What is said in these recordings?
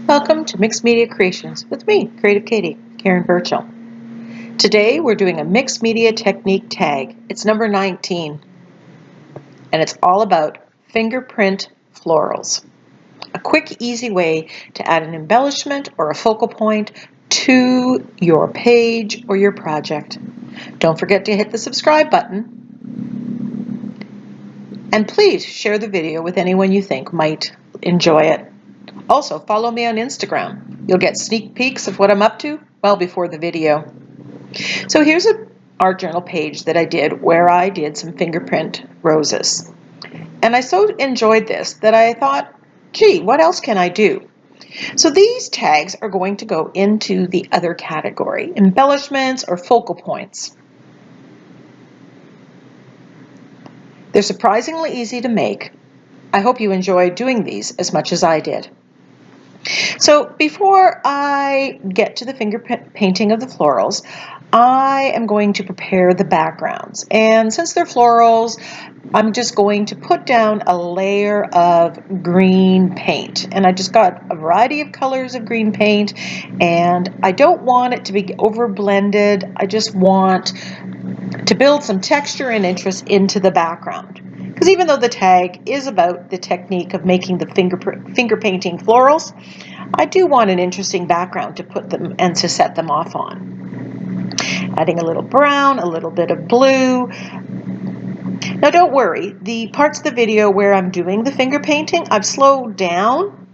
Welcome to Mixed Media Creations with me, Creative Katie, Karen Burchill. Today we're doing a mixed media technique tag. It's number 19, and it's all about fingerprint florals. A quick, easy way to add an embellishment or a focal point to your page or your project. Don't forget to hit the subscribe button, and please share the video with anyone you think might enjoy it. Also, follow me on Instagram. You'll get sneak peeks of what I'm up to well before the video. So here's an art journal page that I did where I did some fingerprint roses. And I so enjoyed this that I thought, gee, what else can I do? So these tags are going to go into the other category, embellishments or focal points. They're surprisingly easy to make. I hope you enjoyed doing these as much as I did. So before I get to the fingerprint painting of the florals, I am going to prepare the backgrounds. And since they're florals, I'm just going to put down a layer of green paint. And I just got a variety of colors of green paint, and I don't want it to be over blended. I just want to build some texture and interest into the background. Because even though the tag is about the technique of making the finger painting florals, I do want an interesting background to put them and to set them off on. Adding a little brown, a little bit of blue. Now don't worry, the parts of the video where I'm doing the finger painting, I've slowed down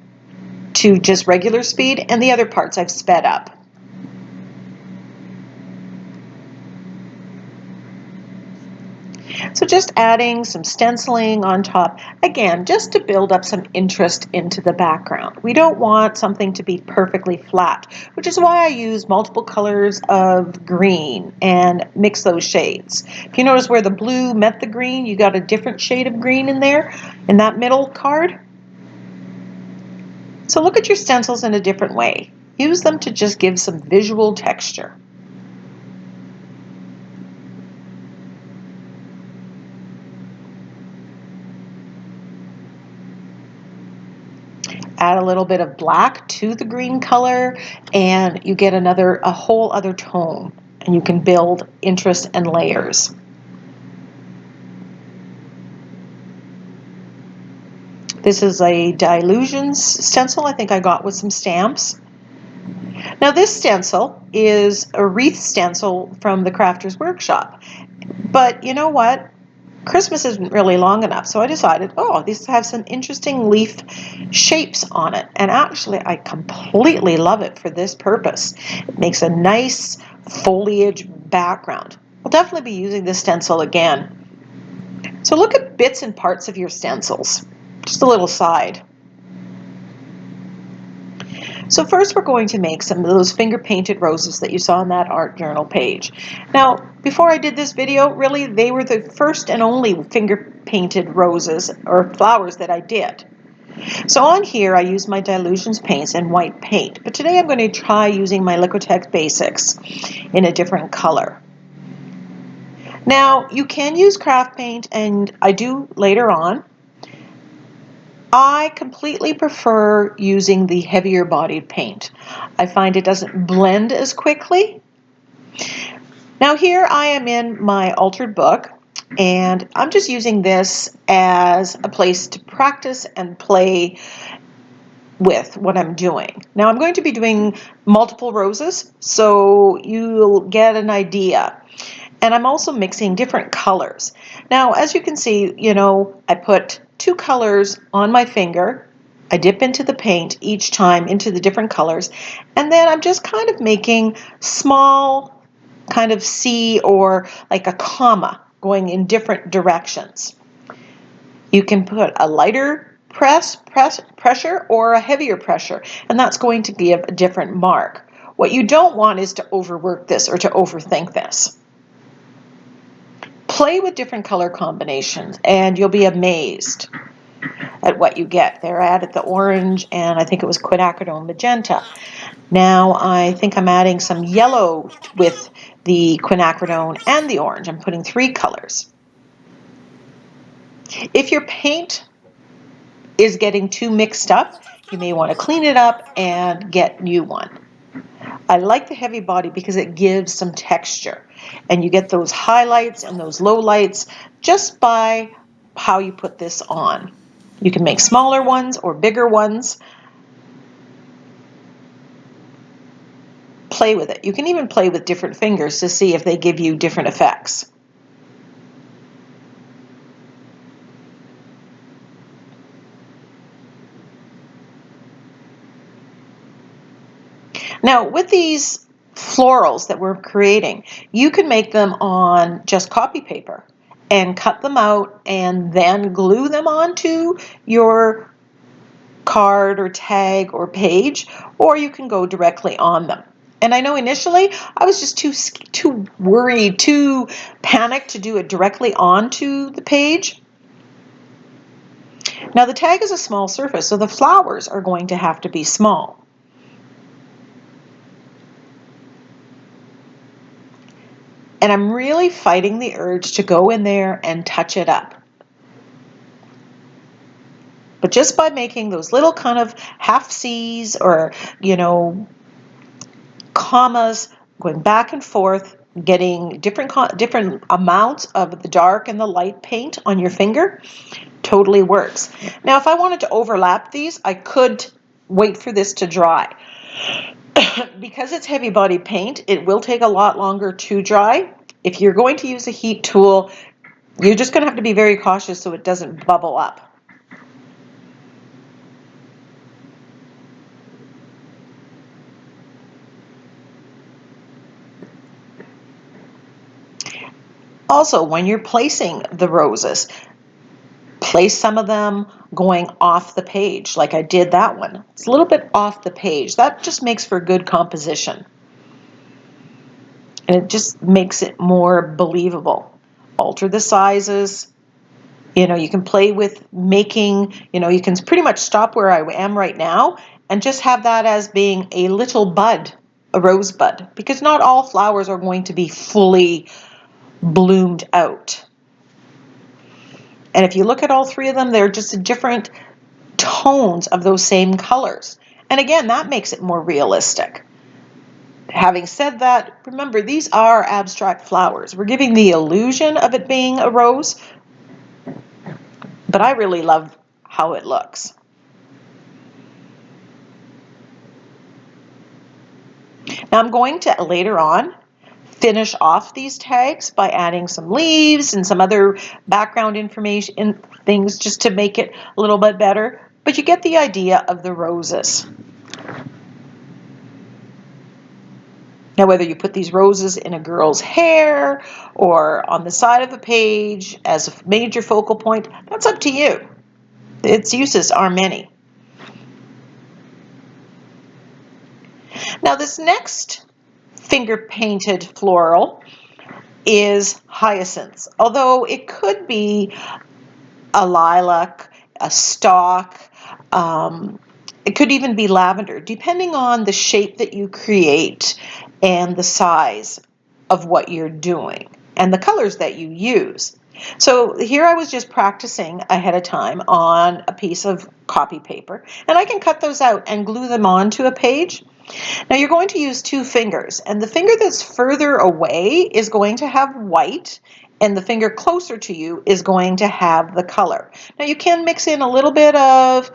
to just regular speed, and the other parts I've sped up. So just adding some stenciling on top, again, just to build up some interest into the background. We don't want something to be perfectly flat, which is why I use multiple colors of green and mix those shades. If you notice where the blue met the green, you got a different shade of green in there, in that middle card. So look at your stencils in a different way. Use them to just give some visual texture. Add a little bit of black to the green color, and you get a whole other tone, and you can build interest and layers. This is a Dilutions stencil I think I got with some stamps. Now this stencil is a wreath stencil from the Crafter's Workshop, but you know what? Christmas isn't really long enough, so I decided, these have some interesting leaf shapes on it, and actually I completely love it for this purpose. It makes a nice foliage background. I'll definitely be using this stencil again. So look at bits and parts of your stencils, just a little side. So first we're going to make some of those finger painted roses that you saw on that art journal page. Now, before I did this video, really they were the first and only finger painted roses or flowers that I did. So on here I use my Dilutions paints and white paint, but today I'm going to try using my Liquitex Basics in a different color. Now you can use craft paint, and I do later on. I completely prefer using the heavier bodied paint. I find it doesn't blend as quickly. Now here I am in my altered book, and I'm just using this as a place to practice and play with what I'm doing. Now I'm going to be doing multiple roses, so you'll get an idea. And I'm also mixing different colors. Now, as you can see, I put 2 colors on my finger. I dip into the paint each time into the different colors, and then I'm just kind of making small kind of C or like a comma going in different directions. You can put a lighter pressure or a heavier pressure, and that's going to give a different mark. What you don't want is to overwork this or to overthink this. Play with different color combinations and you'll be amazed at what you get. There I added the orange, and I think it was quinacridone magenta. Now I think I'm adding some yellow with the quinacridone and the orange. I'm putting 3 colors. If your paint is getting too mixed up, you may want to clean it up and get new one. I like the heavy body because it gives some texture, and you get those highlights and those lowlights just by how you put this on. You can make smaller ones or bigger ones. Play with it. You can even play with different fingers to see if they give you different effects. Now, with these florals that we're creating, you can make them on just copy paper and cut them out and then glue them onto your card or tag or page, or you can go directly on them. And I know initially I was just too worried, too panicked to do it directly onto the page. Now the tag is a small surface, so the flowers are going to have to be small. And I'm really fighting the urge to go in there and touch it up. But just by making those little kind of half C's or, commas, going back and forth, getting different amounts of the dark and the light paint on your finger, totally works. Now, if I wanted to overlap these, I could wait for this to dry. Because it's heavy body paint, it will take a lot longer to dry. If you're going to use a heat tool, you're just going to have to be very cautious so it doesn't bubble up. Also, when you're placing the roses, place some of them going off the page, like I did that one. It's a little bit off the page. That just makes for good composition. And it just makes it more believable. Alter the sizes. You can play with making, you can pretty much stop where I am right now and just have that as being a little bud, a rosebud, because not all flowers are going to be fully bloomed out. And if you look at all three of them, they're just different tones of those same colors. And again, that makes it more realistic. Having said that, remember, these are abstract flowers. We're giving the illusion of it being a rose, but I really love how it looks. Now I'm going to later on finish off these tags by adding some leaves and some other background information and things just to make it a little bit better, but you get the idea of the roses. Now, whether you put these roses in a girl's hair or on the side of a page as a major focal point, that's up to you. Its uses are many. Now, this next finger painted floral is hyacinths, although it could be a lilac, a stalk, it could even be lavender, depending on the shape that you create and the size of what you're doing and the colors that you use. So here I was just practicing ahead of time on a piece of copy paper, and I can cut those out and glue them onto a page. Now you're going to use two fingers, and the finger that's further away is going to have white, and the finger closer to you is going to have the color. Now you can mix in a little bit of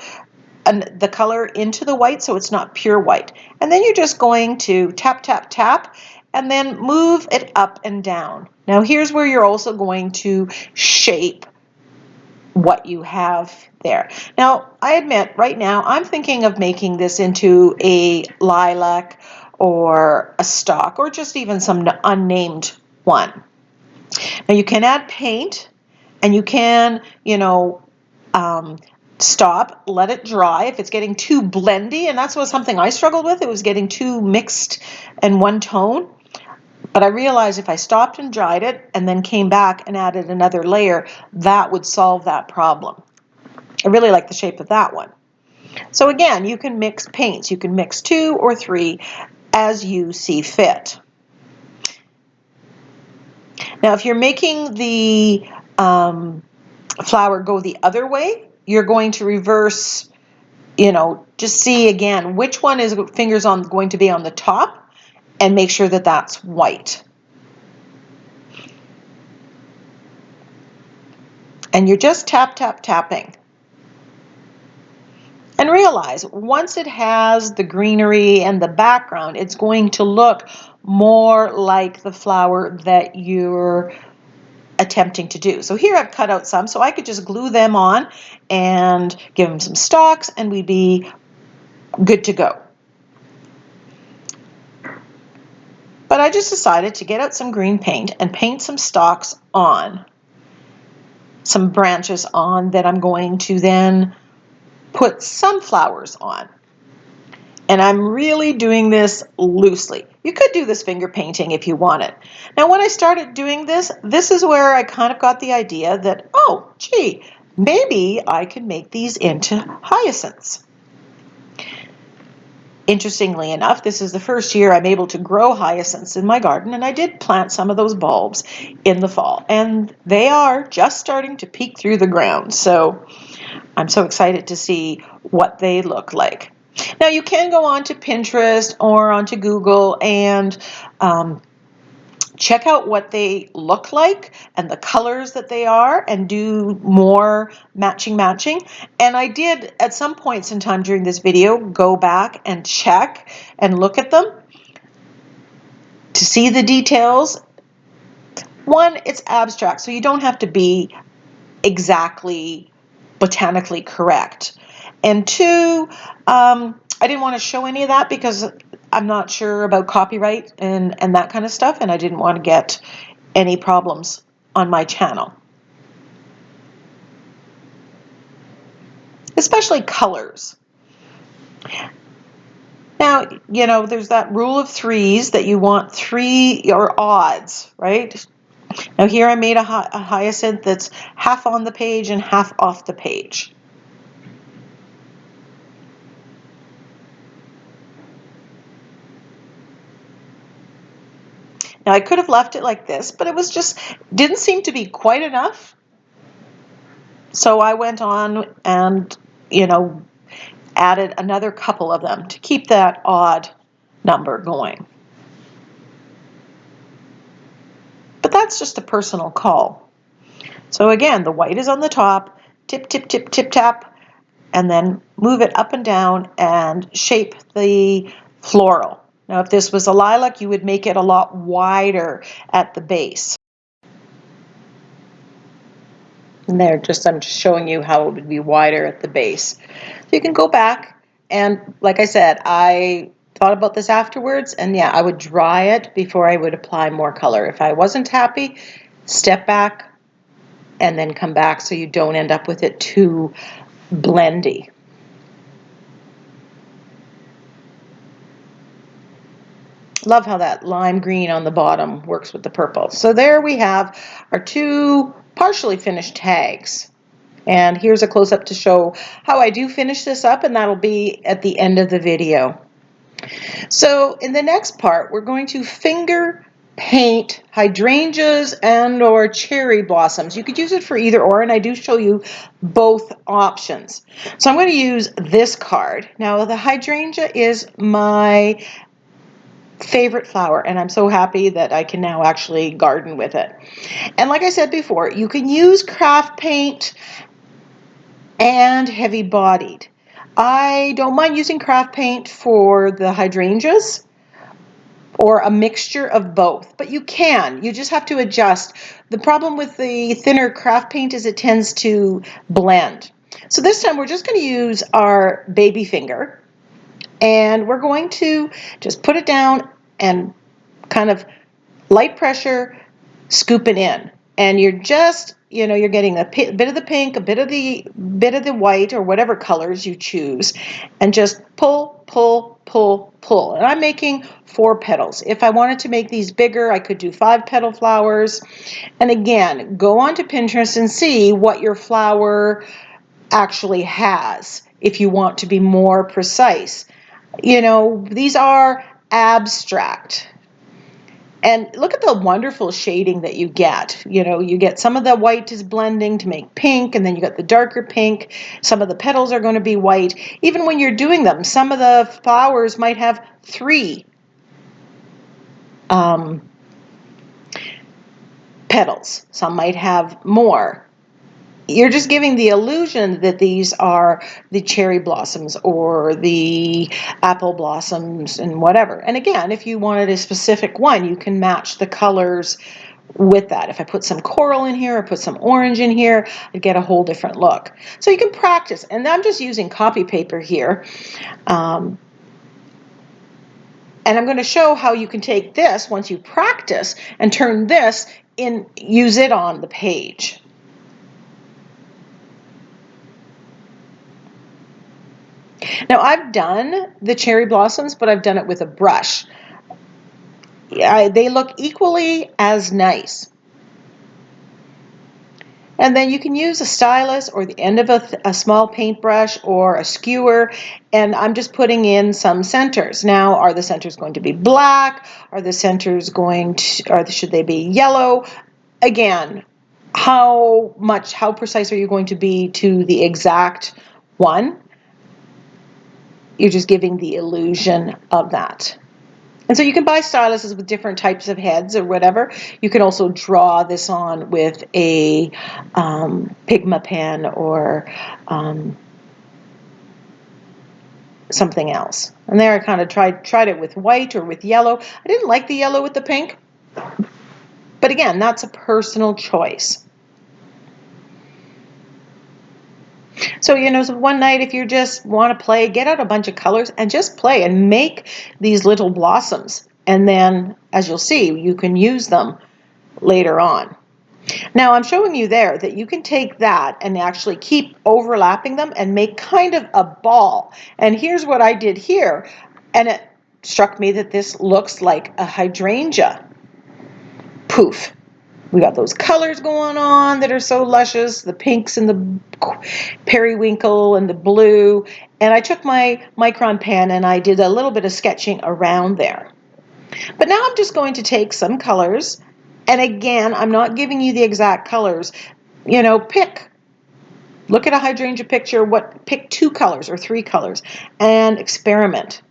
the color into the white so it's not pure white. And then you're just going to tap, tap, tap, and then move it up and down. Now here's where you're also going to shape what you have there. Now I admit right now I'm thinking of making this into a lilac or a stalk or just even some unnamed one. Now you can add paint and you can, stop, let it dry if it's getting too blendy, and that's something I struggled with. It was getting too mixed in one tone. But I realized if I stopped and dried it and then came back and added another layer, that would solve that problem. I really like the shape of that one. So again, you can mix paints. You can mix 2 or 3 as you see fit. Now, if you're making the flower go the other way, you're going to reverse just see again which one is fingers on going to be on the top, and make sure that that's white. And you're just tap, tap, tapping. And realize once it has the greenery and the background, it's going to look more like the flower that you're attempting to do. So here I've cut out some, so I could just glue them on and give them some stalks, and we'd be good to go. But I just decided to get out some green paint and paint some stalks on, some branches on that I'm going to then put some flowers on. And I'm really doing this loosely. You could do this finger painting if you wanted. Now, when I started doing this, this is where I kind of got the idea that, oh, gee, maybe I can make these into hyacinths. Interestingly enough, this is the first year I'm able to grow hyacinths in my garden, and I did plant some of those bulbs in the fall, and they are just starting to peek through the ground. So I'm so excited to see what they look like. Now you can go on to Pinterest or onto Google and check out what they look like and the colors that they are, and do more matching. And I did at some points in time during this video go back and check and look at them to see the details. One, it's abstract, so you don't have to be exactly botanically correct. And two, I didn't want to show any of that because I'm not sure about copyright and that kind of stuff, and I didn't want to get any problems on my channel. Especially colors. Now, there's that rule of threes that you want three or odds, right? Now here I made a hyacinth that's half on the page and half off the page. Now I could have left it like this, but it was just, didn't seem to be quite enough. So I went on and, added another couple of them to keep that odd number going. But that's just a personal call. So again, the white is on the top, tip, tip, tip, tip, tap, and then move it up and down and shape the floral. Now, if this was a lilac, you would make it a lot wider at the base. And there, I'm just showing you how it would be wider at the base. So you can go back, and like I said, I thought about this afterwards, and yeah, I would dry it before I would apply more color. If I wasn't happy, step back and then come back so you don't end up with it too blendy. Love how that lime green on the bottom works with the purple. So there we have our two partially finished tags. And here's a close-up to show how I do finish this up, and that'll be at the end of the video. So in the next part, we're going to finger paint hydrangeas and or cherry blossoms. You could use it for either or, and I do show you both options. So I'm going to use this card. Now the hydrangea is my favorite flower, and I'm so happy that I can now actually garden with it. And like I said before, you can use craft paint and heavy bodied. I don't mind using craft paint for the hydrangeas or a mixture of both, but you just have to adjust. The problem with the thinner craft paint is it tends to blend. So this time we're just going to use our baby finger, and we're going to just put it down and kind of light pressure scoop it in. And you're just, you're getting a bit of the pink, a bit of the white, or whatever colors you choose, and just pull, pull, pull, pull. And I'm making 4 petals. If I wanted to make these bigger, I could do 5-petal flowers. And again, go onto Pinterest and see what your flower actually has if you want to be more precise. These are abstract. And look at the wonderful shading that you get. You know, you get some of the white is blending to make pink, and then you got the darker pink. Some of the petals are going to be white. Even when you're doing them, some of the flowers might have 3 petals. Some might have more. You're just giving the illusion that these are the cherry blossoms or the apple blossoms and whatever. And again, if you wanted a specific one, you can match the colors with that. If I put some coral in here or put some orange in here, I'd get a whole different look. So you can practice. And I'm just using copy paper here. And I'm going to show how you can take this once you practice and turn this in, use it on the page. Now I've done the cherry blossoms, but I've done it with a brush. They look equally as nice. And then you can use a stylus or the end of a small paintbrush or a skewer, and I'm just putting in some centers. Now, are the centers going to be black? Are the centers going to, or should they be yellow? Again, how precise are you going to be to the exact one? You're just giving the illusion of that. And so you can buy styluses with different types of heads or whatever. You can also draw this on with a Pigma pen or something else. And there I kind of tried it with white or with yellow. I didn't like the yellow with the pink. But again, that's a personal choice. So, you know, so one night if you just want to play, get out a bunch of colors and just play and make these little blossoms. And then, as you'll see, you can use them later on. Now, I'm showing you there that you can take that and actually keep overlapping them and make kind of a ball. And here's what I did here. And it struck me that this looks like a hydrangea. Poof. We got those colors going on that are so luscious, the pinks and the periwinkle and the blue. And I took my micron pen and I did a little bit of sketching around there. But now I'm just going to take some colors. And again, I'm not giving you the exact colors. You know, look at a hydrangea picture, pick 2 colors or 3 colors and experiment.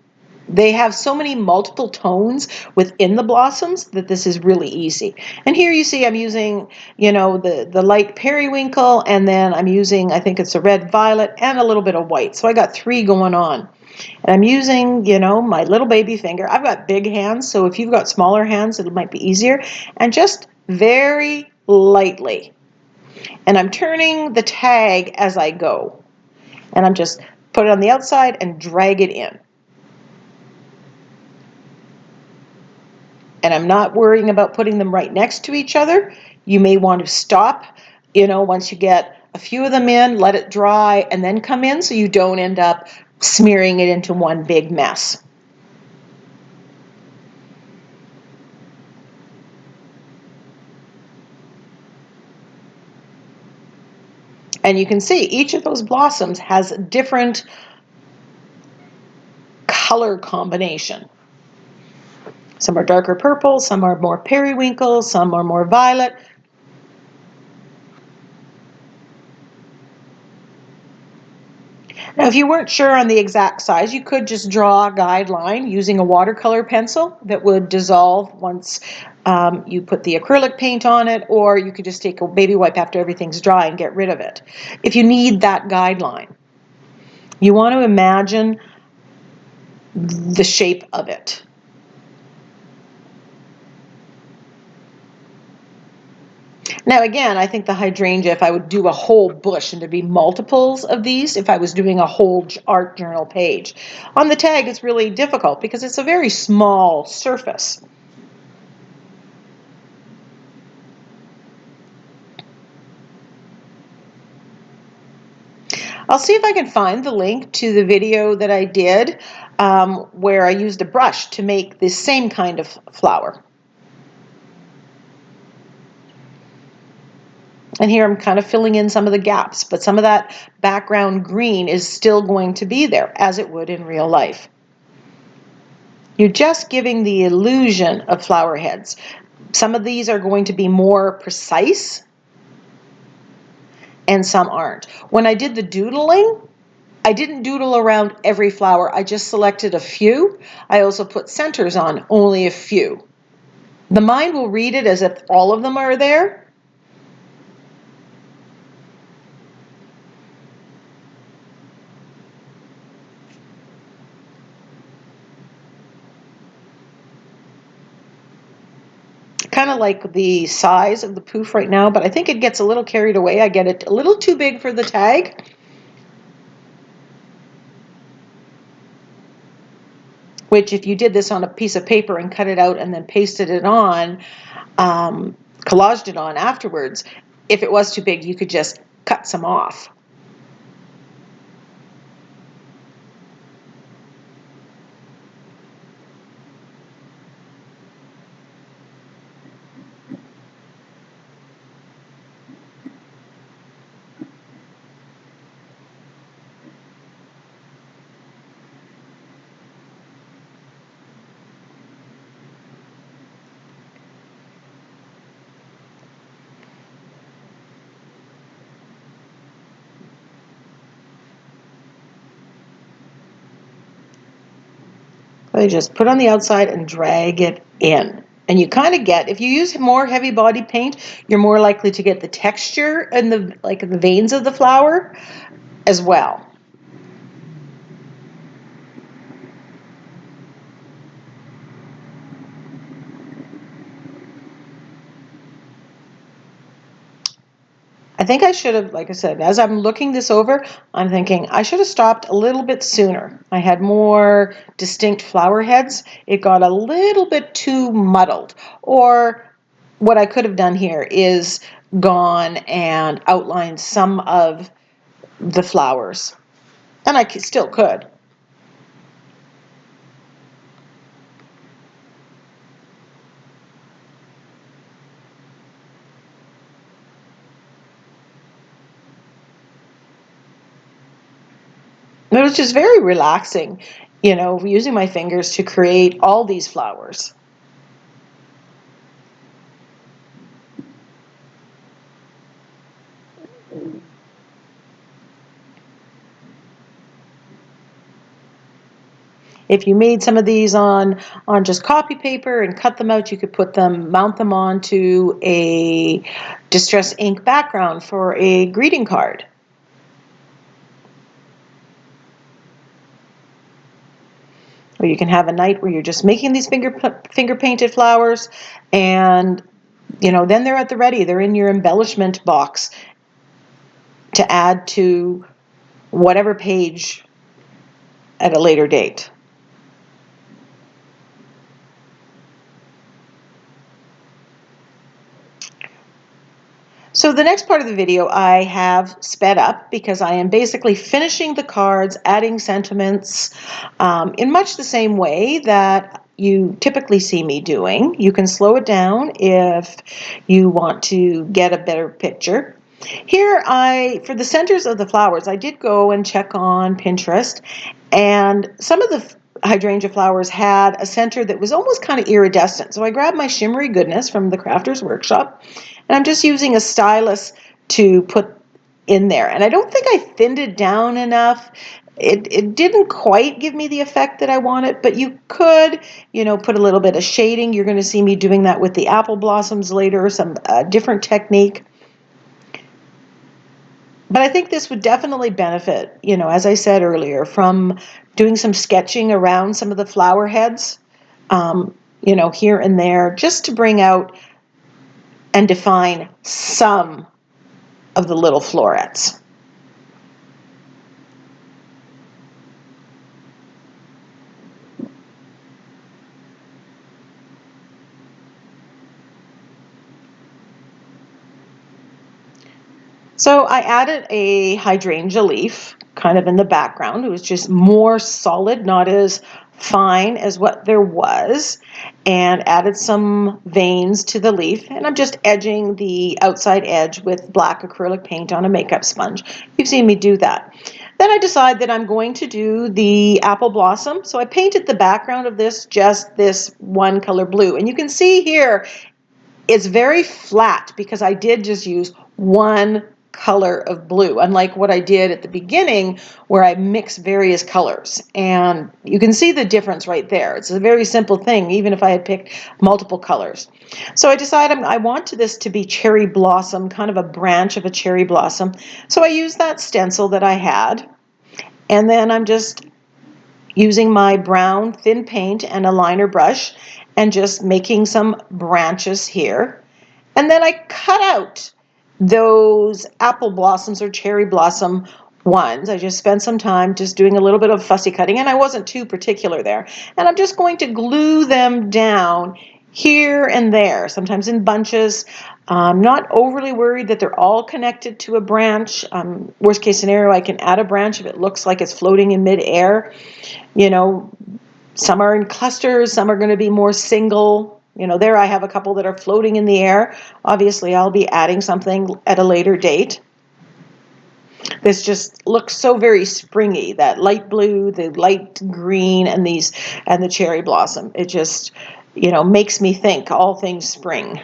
They have so many multiple tones within the blossoms that this is really easy. And here you see I'm using, you know, the light periwinkle, and then I'm using, I think it's a red violet and a little bit of white. So I got 3 going on. And I'm using, you know, my little baby finger. I've got big hands, so if you've got smaller hands, it might be easier. And just very lightly. And I'm turning the tag as I go. And I'm just put it on the outside and drag it in. And I'm not worrying about putting them right next to each other. You may want to stop, you know, once you get a few of them in, let it dry, and then come in so you don't end up smearing it into one big mess. And you can see each of those blossoms has a different color combination. Some are darker purple, some are more periwinkle, some are more violet. Now, if you weren't sure on the exact size, you could just draw a guideline using a watercolor pencil that would dissolve once you put the acrylic paint on it, or you could just take a baby wipe after everything's dry and get rid of it. If you need that guideline, you want to imagine the shape of it. Now again, I think the hydrangea, if I would do a whole bush and there'd be multiples of these, if I was doing a whole art journal page. On the tag, it's really difficult because it's a very small surface. I'll see if I can find the link to the video that I did where I used a brush to make this same kind of flower. And here I'm kind of filling in some of the gaps, but some of that background green is still going to be there as it would in real life. You're just giving the illusion of flower heads. Some of these are going to be more precise and some aren't. When I did the doodling, I didn't doodle around every flower. I just selected a few. I also put centers on only a few. The mind will read it as if all of them are there. Kind of like the size of the poof right now, but I think it gets a little carried away. I get it a little too big for the tag, which if you did this on a piece of paper and cut it out and then pasted it on, collaged it on afterwards, if it was too big, you could just cut some off. I just put on the outside and drag it in. And you kind of get, if you use more heavy body paint, you're more likely to get the texture and the veins of the flower as well. I think I should have, like I said, as I'm looking this over, I'm thinking I should have stopped a little bit sooner. I had more distinct flower heads. It got a little bit too muddled. Or what I could have done here is gone and outlined some of the flowers. And I still could. It was just very relaxing, using my fingers to create all these flowers. If you made some of these on just copy paper and cut them out, you could mount them onto a distress ink background for a greeting card. Or you can have a night where you're just making these finger painted flowers, and then they're at the ready. They're in your embellishment box to add to whatever page at a later date. So the next part of the video I have sped up because I am basically finishing the cards, adding sentiments in much the same way that you typically see me doing. You can slow it down if you want to get a better picture. Here for the centers of the flowers, I did go and check on Pinterest, and some of the hydrangea flowers had a center that was almost kind of iridescent. So I grabbed my shimmery goodness from the Crafter's Workshop, and I'm just using a stylus to put in there. And I don't think I thinned it down enough. It didn't quite give me the effect that I wanted, but you could, put a little bit of shading. You're going to see me doing that with the apple blossoms later, some different technique. But I think this would definitely benefit, as I said earlier, from doing some sketching around some of the flower heads, here and there, just to bring out and define some of the little florets. So I added a hydrangea leaf kind of in the background. It was just more solid, not as fine as what there was, and added some veins to the leaf. And I'm just edging the outside edge with black acrylic paint on a makeup sponge. You've seen me do that. Then I decide that I'm going to do the apple blossom. So I painted the background of this just this one color blue. And you can see here, it's very flat because I did just use one color of blue, unlike what I did at the beginning where I mixed various colors. And you can see the difference right there. It's a very simple thing, even if I had picked multiple colors. So I decided I want this to be cherry blossom, kind of a branch of a cherry blossom. So I used that stencil that I had, and then I'm just using my brown thin paint and a liner brush and just making some branches here. And then I cut out those apple blossoms or cherry blossom ones. I just spent some time just doing a little bit of fussy cutting, and I wasn't too particular there. And I'm just going to glue them down here and there, sometimes in bunches. I'm not overly worried that they're all connected to a branch. Worst case scenario, I can add a branch if it looks like it's floating in midair. You know, some are in clusters, some are going to be more single. You know, there I have a couple that are floating in the air. Obviously, I'll be adding something at a later date. This just looks so very springy, that light blue, the light green, and the cherry blossom. It just, you know, makes me think all things spring.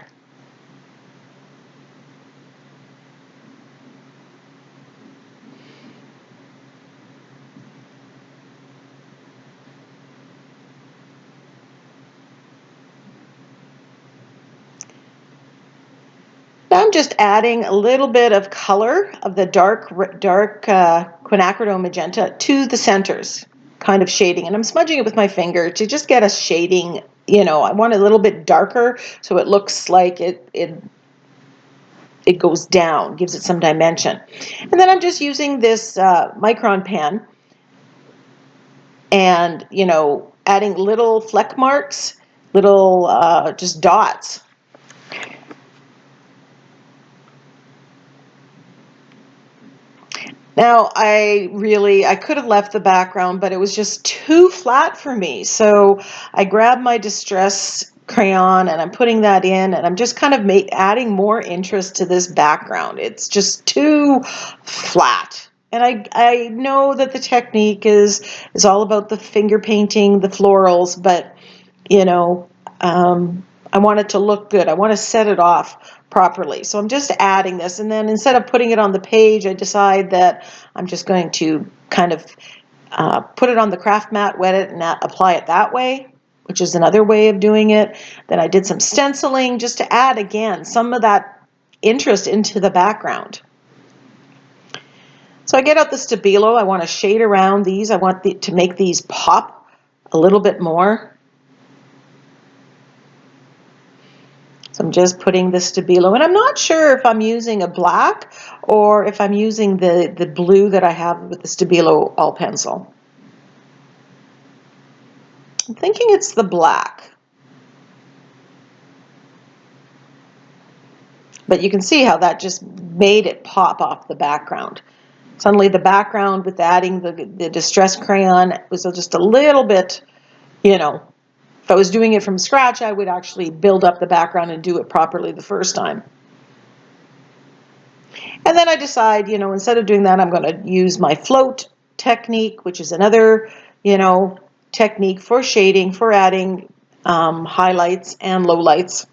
Now I'm just adding a little bit of color of the dark quinacridone magenta to the centers, kind of shading. And I'm smudging it with my finger to just get a shading. You know, I want it a little bit darker so it looks like it goes down, gives it some dimension. And then I'm just using this micron pen and, you know, adding little fleck marks, little just dots. Now, I could have left the background, but it was just too flat for me. So I grabbed my distress crayon and I'm putting that in, and I'm just kind of adding more interest to this background. It's just too flat. And I know that the technique is all about the finger painting, the florals, but you know, I want it to look good. I want to set it off properly. So I'm just adding this, and then instead of putting it on the page, I decide that I'm just going to kind of put it on the craft mat, wet it, and apply it that way, which is another way of doing it. Then I did some stenciling just to add, again, some of that interest into the background. So I get out the Stabilo. I want to shade around these. I want to make these pop a little bit more. So I'm just putting the Stabilo, and I'm not sure if I'm using a black or if I'm using the blue that I have with the Stabilo all pencil. I'm thinking it's the black. But you can see how that just made it pop off the background. Suddenly the background with adding the distress crayon was just a little bit, you know, if I was doing it from scratch, I would actually build up the background and do it properly the first time. And then I decide, you know, instead of doing that, I'm going to use my float technique, which is another, you know, technique for shading, for adding highlights and lowlights.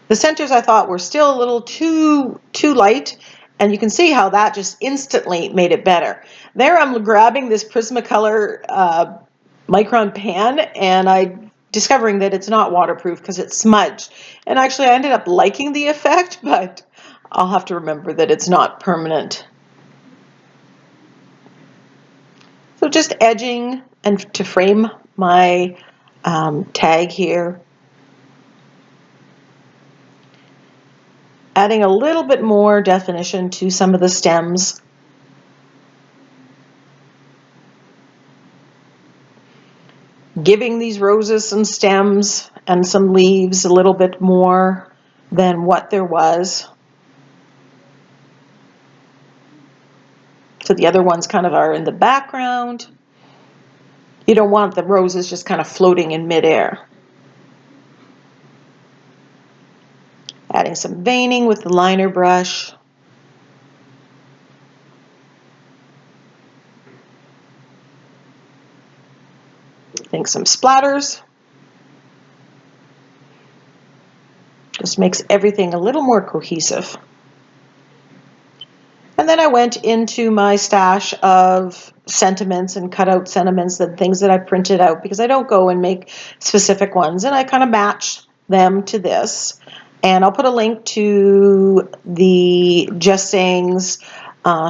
The centers I thought were still a little too light, and you can see how that just instantly made it better. There I'm grabbing this Prismacolor micron pan, and I'm discovering that it's not waterproof because it's smudged. And actually I ended up liking the effect, but I'll have to remember that it's not permanent. So just edging and to frame my tag here. Adding a little bit more definition to some of the stems. Giving these roses some stems and some leaves a little bit more than what there was. So the other ones kind of are in the background. You don't want the roses just kind of floating in midair. Adding some veining with the liner brush. I think some splatters. Just makes everything a little more cohesive. And then I went into my stash of sentiments and cut out sentiments and things that I printed out, because I don't go and make specific ones, and I kind of match them to this. And I'll put a link to the Just Saying's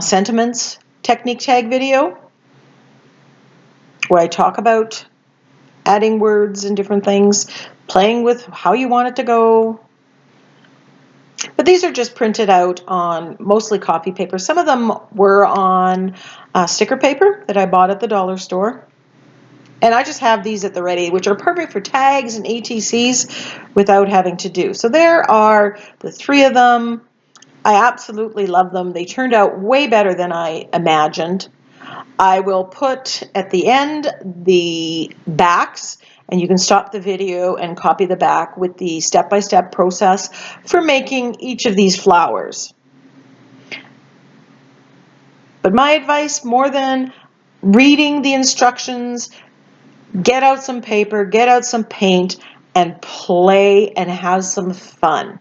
sentiments technique tag video, where I talk about adding words and different things, playing with how you want it to go. But these are just printed out on mostly copy paper. Some of them were on sticker paper that I bought at the dollar store. And I just have these at the ready, which are perfect for tags and ATCs without having to do. So there are the 3 of them. I absolutely love them. They turned out way better than I imagined. I will put at the end the backs, and you can stop the video and copy the back with the step-by-step process for making each of these flowers. But my advice, more than reading the instructions, get out some paper, get out some paint, and play and have some fun.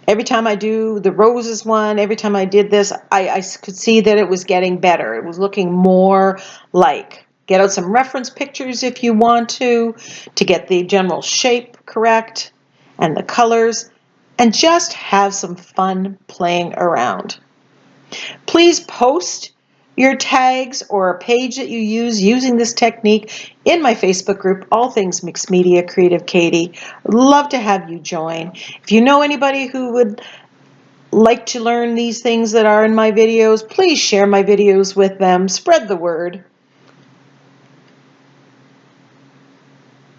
Every time I do the roses one, every time I did this, I could see that it was getting better. It was looking more like. Get out some reference pictures if you want to get the general shape correct and the colors, and just have some fun playing around. Please post your tags or a page that you use using this technique in my Facebook group, All Things Mixed Media Creative Katie. I'd love to have you join. If you know anybody who would like to learn these things that are in my videos, please share my videos with them. Spread the word.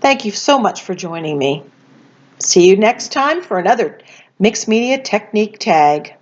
Thank you so much for joining me. See you next time for another Mixed Media Technique tag.